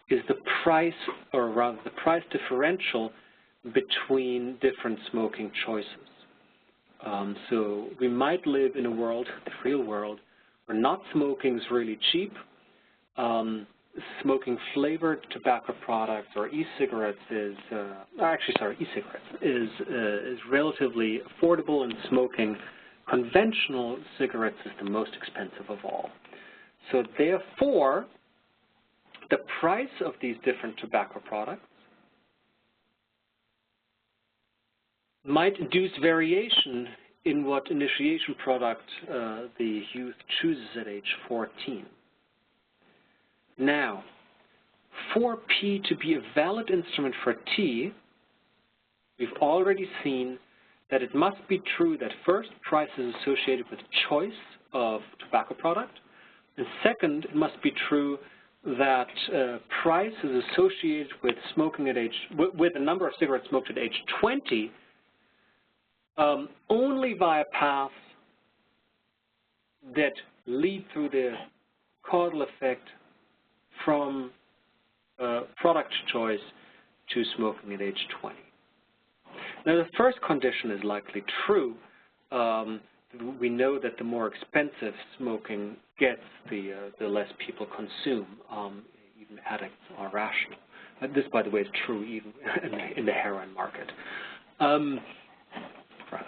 is the price, or rather the price differential between different smoking choices. So we might live in a world, the real world, where not smoking is really cheap. Smoking flavored tobacco products or e-cigarettes is, e-cigarettes is relatively affordable, and smoking conventional cigarettes is the most expensive of all. So therefore, the price of these different tobacco products might induce variation in what initiation product the youth chooses at age 14. Now, for P to be a valid instrument for T, we've already seen that it must be true that first, price is associated with choice of tobacco product, and second, it must be true that price is associated with smoking at age, with the number of cigarettes smoked at age 20, only via paths that lead through the causal effect from product choice to smoking at age 20. Now, the first condition is likely true. We know that the more expensive smoking gets, the less people consume. Even addicts are rational. This, by the way, is true even in the heroin market. I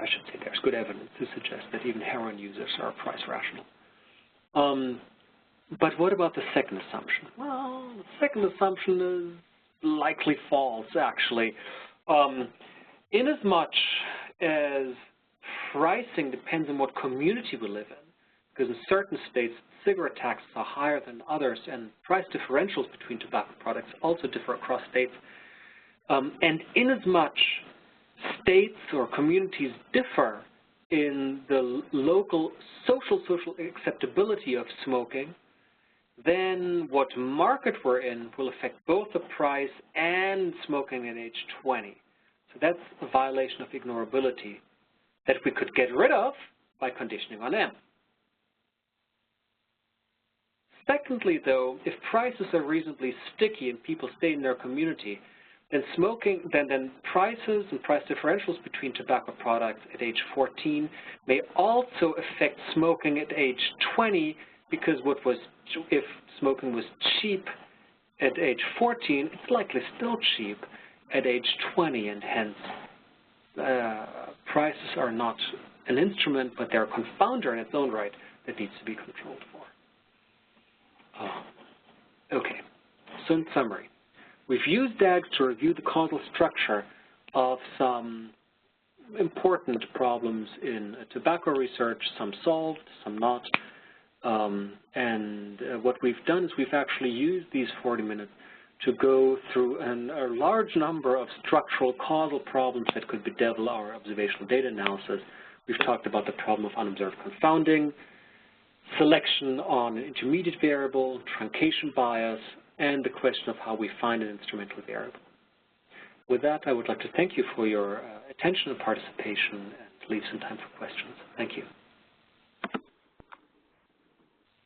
should say there's good evidence to suggest that even heroin users are price rational. But what about the second assumption? Well, the second assumption is likely false, actually. Inasmuch as pricing depends on what community we live in, because in certain states cigarette taxes are higher than others, and price differentials between tobacco products also differ across states. And inasmuch states or communities differ in the local social acceptability of smoking, then what market we're in will affect both the price and smoking at age 20. So that's a violation of ignorability that we could get rid of by conditioning on M. Secondly, though, if prices are reasonably sticky and people stay in their community, then then prices and price differentials between tobacco products at age 14 may also affect smoking at age 20, because if smoking was cheap at age 14, it's likely still cheap at age 20, and hence prices are not an instrument, but they're a confounder in its own right that needs to be controlled for. Okay, so in summary, we've used DAGs to review the causal structure of some important problems in tobacco research, some solved, some not. What we've done is we've actually used these 40 minutes to go through a large number of structural causal problems that could bedevil our observational data analysis. We've talked about the problem of unobserved confounding, selection on an intermediate variable, truncation bias, and the question of how we find an instrumental variable. With that, I would like to thank you for your attention and participation, and leave some time for questions. Thank you.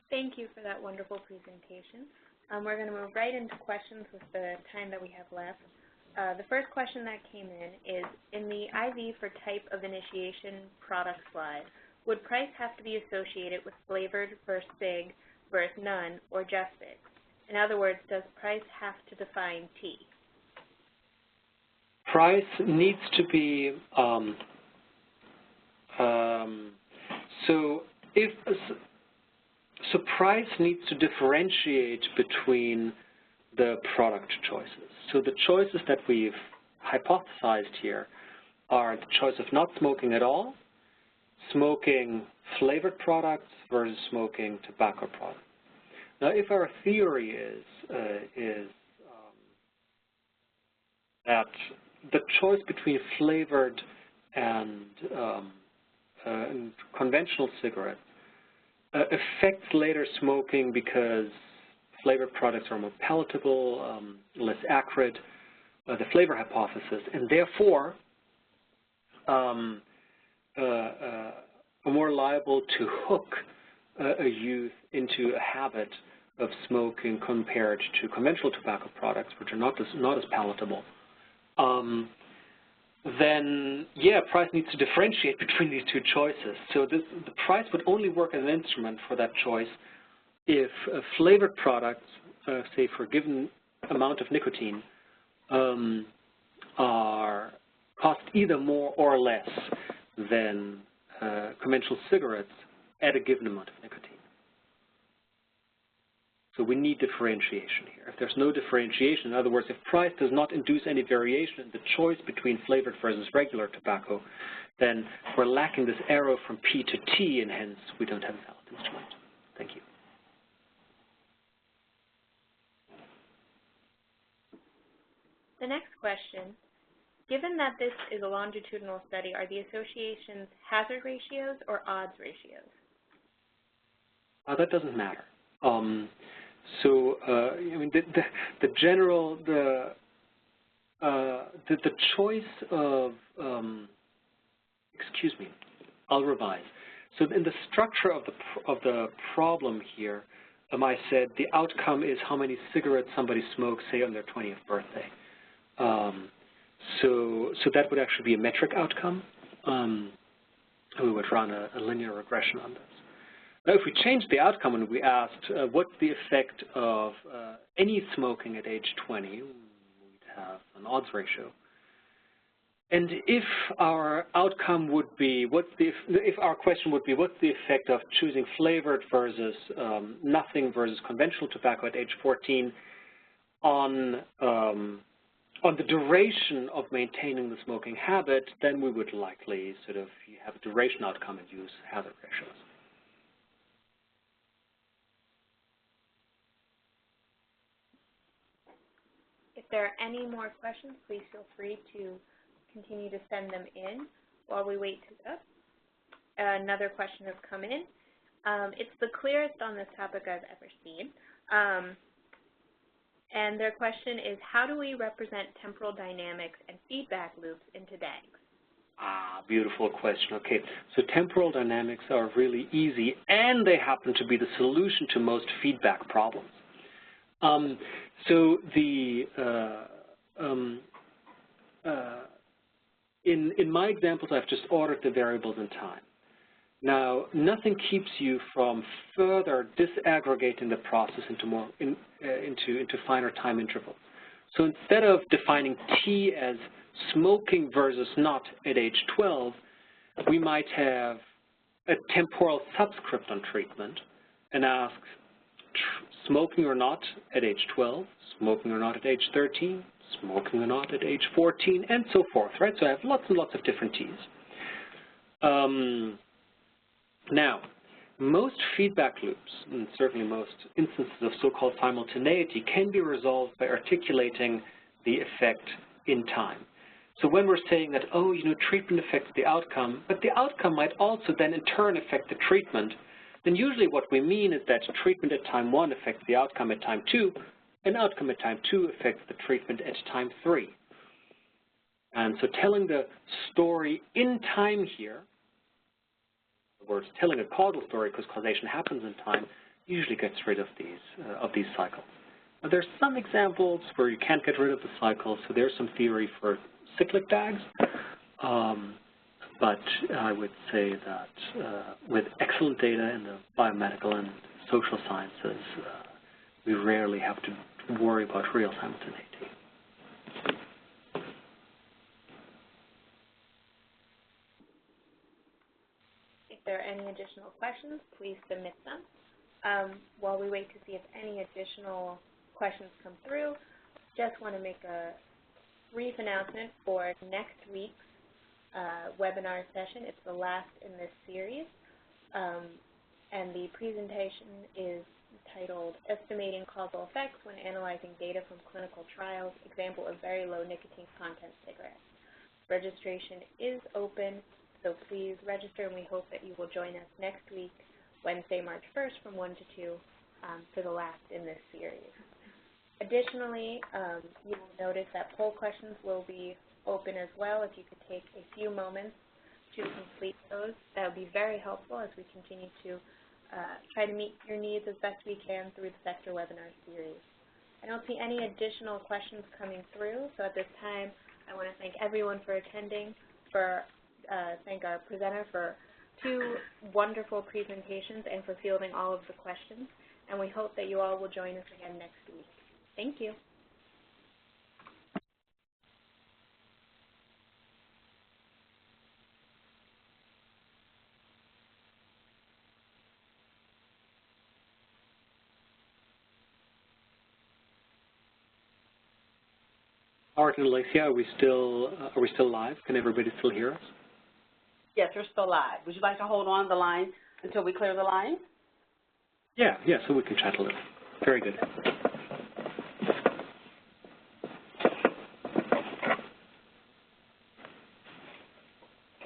Thank you for that wonderful presentation. We're going to move right into questions with the time that we have left. The first question that came in is, in the IV for type of initiation product slide, would price have to be associated with flavored versus cig versus none, or just cig? In other words, does price have to define T? Price needs to be, so price needs to differentiate between the product choices. So the choices that we've hypothesized here are the choice of not smoking at all, smoking flavored products versus smoking tobacco products. Now, if our theory is that the choice between flavored and conventional cigarettes affects later smoking because flavored products are more palatable, less acrid, the flavor hypothesis, and therefore are more liable to hook a youth into a habit of smoking compared to conventional tobacco products, which are not as palatable, then, yeah, price needs to differentiate between these two choices. So the price would only work as an instrument for that choice if flavored products, say for a given amount of nicotine, cost either more or less than conventional cigarettes at a given amount of nicotine. So we need differentiation here. If there's no differentiation, in other words, if price does not induce any variation in the choice between flavored versus regular tobacco, then we're lacking this arrow from P to T, and hence we don't have a valid instrument. Thank you. The next question, given that this is a longitudinal study, are the associations hazard ratios or odds ratios? That doesn't matter. I mean, the general, the choice of, excuse me, I'll revise. So in the structure of the problem here, I said the outcome is how many cigarettes somebody smokes, say, on their 20th birthday. So that would actually be a metric outcome. We would run a linear regression on this. Now, if we change the outcome and we asked what's the effect of any smoking at age 20, we'd have an odds ratio. And if our outcome would be, if our question would be, what's the effect of choosing flavored versus nothing versus conventional tobacco at age 14 on the duration of maintaining the smoking habit, then we would likely sort of have a duration outcome and use hazard ratios. If there are any more questions, please feel free to continue to send them in while we wait to another question has come in. It's the clearest on this topic I've ever seen. And their question is, how do we represent temporal dynamics and feedback loops into DAGs? Beautiful question. Okay, so temporal dynamics are really easy, and they happen to be the solution to most feedback problems. So in my examples, I've just ordered the variables in time. Now, nothing keeps you from further disaggregating the process into finer time intervals. So instead of defining T as smoking versus not at age 12, we might have a temporal subscript on treatment and ask smoking or not at age 12, smoking or not at age 13, smoking or not at age 14, and so forth, right? So I have lots and lots of different T's. Now, most feedback loops, and certainly most instances of so-called simultaneity, can be resolved by articulating the effect in time. So when we're saying that, oh, you know, treatment affects the outcome, but the outcome might also then in turn affect the treatment, then usually what we mean is that treatment at time 1 affects the outcome at time 2, and outcome at time 2 affects the treatment at time 3. And so telling the story in time here, in other words, telling a causal story because causation happens in time, usually gets rid of these cycles. Now, there's some examples where you can't get rid of the cycles, so there's some theory for cyclic DAGs, but I would say that with excellent data in the biomedical and social sciences, we rarely have to worry about real simultaneity. If there are any additional questions, please submit them. While we wait to see if any additional questions come through, just want to make a brief announcement for next week's webinar session. It's the last in this series, and the presentation is titled Estimating Causal Effects when Analyzing Data from Clinical Trials, Example of Very Low Nicotine Content Cigarettes. Registration is open, so please register, and we hope that you will join us next week, Wednesday, March 1st from 1 to 2 for the last in this series. Additionally, you will notice that poll questions will be open as well. If you could take a few moments to complete those, that would be very helpful as we continue to try to meet your needs as best we can through the CECTR webinar series. I don't see any additional questions coming through, so at this time I want to thank everyone for attending, thank our presenter for 2 wonderful presentations and for fielding all of the questions, and we hope that you all will join us again next week. Thank you. Art and Alicia, are we still live? Can everybody still hear us? Yes, we're still live. Would you like to hold on the line until we clear the line? Yeah, so we can chat a little. Very good.